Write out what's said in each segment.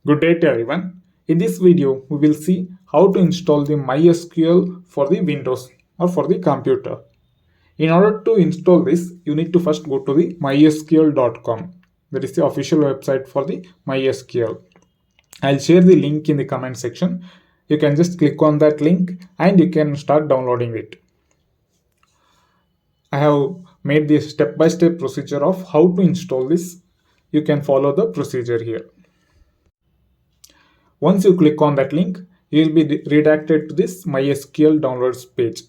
Good day to everyone. In this video, we will see how to install the MySQL for the Windows or for the computer. In order to install this, you need to first go to the mysql.com. That is the official website for the MySQL. I'll share the link in the comment section. You can just click on that link and you can start downloading it. I have made the step-by-step procedure of how to install this. You can follow the procedure here. Once you click on that link, you will be redirected to this MySQL downloads page.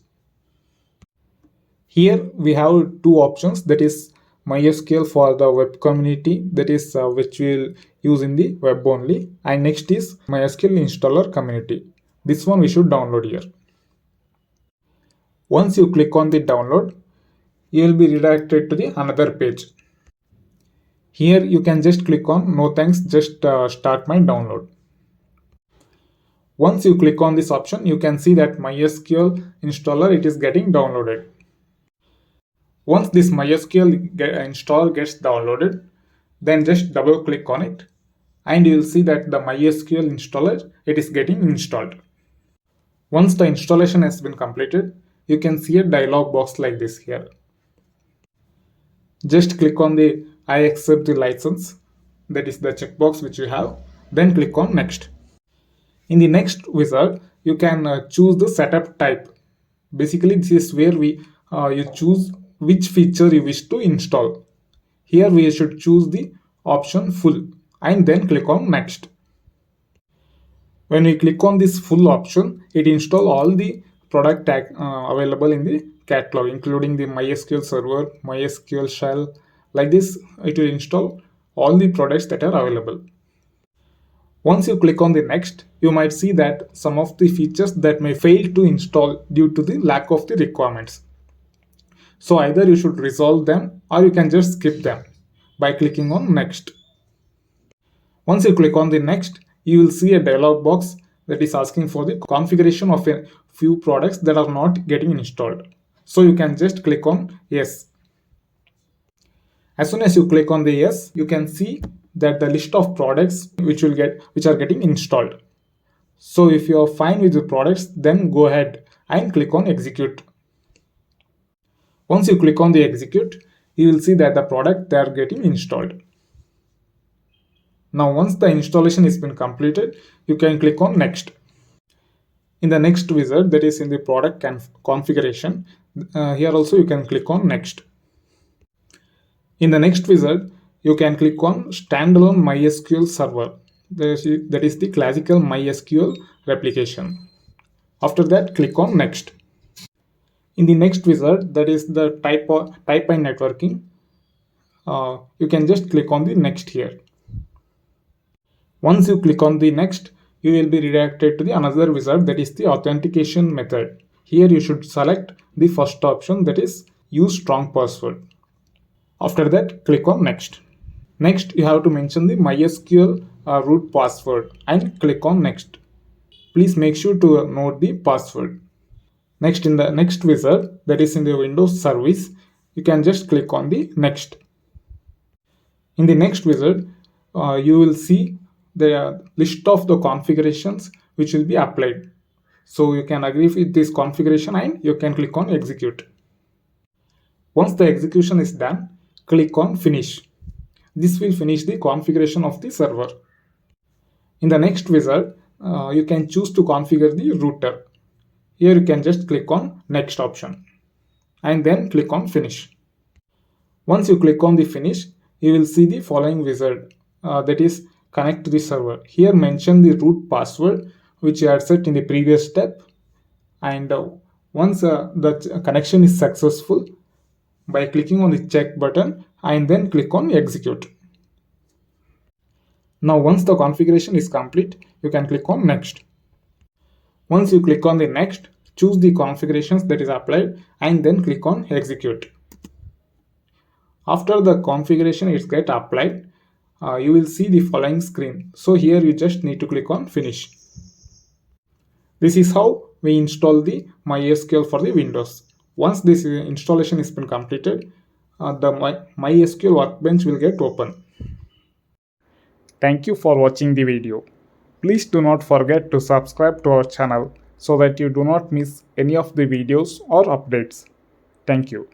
Here we have two options, that is MySQL for the web community, that is which we will use in the web only, and next is MySQL installer community. This one we should download here. Once you click on the download, you will be redirected to the another page. Here you can just click on no thanks, just start my download. Once you click on this option, you can see that MySQL installer, it is getting downloaded. Once this MySQL installer gets downloaded, then just double click on it and you will see that the MySQL installer, it is getting installed. Once the installation has been completed, you can see a dialog box like this here. Just click on the I accept the license, that is the checkbox which you have, then click on next. In the next wizard, you can choose the setup type. Basically, this is where you choose which feature you wish to install. Here we should choose the option full and then click on next. When we click on this full option, it installs all the product available in the catalog, including the MySQL server, MySQL shell. Like this, it will install all the products that are available. Once you click on the next, you might see that some of the features that may fail to install due to the lack of the requirements. So either you should resolve them or you can just skip them by clicking on next. Once you click on the next, you will see a dialog box that is asking for the configuration of a few products that are not getting installed. So you can just click on yes. As soon as you click on the yes, you can see that the list of products which are getting installed. So if you are fine with the products, then go ahead and click on execute. Once you click on the execute, you will see that the product they are getting installed. Now once the installation has been completed, you can click on next. In the next wizard, that is in the product configuration, here also you can click on next. In the next wizard, you can click on standalone MySQL server. That is the classical MySQL replication. After that, click on next. In the next wizard, that is the type and networking, you can just click on the next here. Once you click on the next, you will be redirected to the another wizard, that is the authentication method. Here you should select the first option, that is use strong password. After that, click on next. Next, you have to mention the MySQL root password and click on next. Please make sure to note the password. Next, in the next wizard, that is in the Windows service, you can just click on the next. In the next wizard, you will see the list of the configurations which will be applied. So you can agree with this configuration and you can click on execute. Once the execution is done, click on finish. This will finish the configuration of the server. In the next wizard, you can choose to configure the router. Here you can just click on next option and then click on finish. Once you click on the finish, you will see the following wizard, that is connect to the server. Here mention the root password which you had set in the previous step, and once the connection is successful, by clicking on the check button and then click on execute. Now once the configuration is complete, you can click on next. Once you click on the next, choose the configurations that is applied and then click on execute. After the configuration is get applied, you will see the following screen. So here you just need to click on finish. This is how we install the MySQL for the Windows. Once this installation has been completed, the MySQL Workbench will get open. Thank you for watching the video. Please do not forget to subscribe to our channel so that you do not miss any of the videos or updates. Thank you.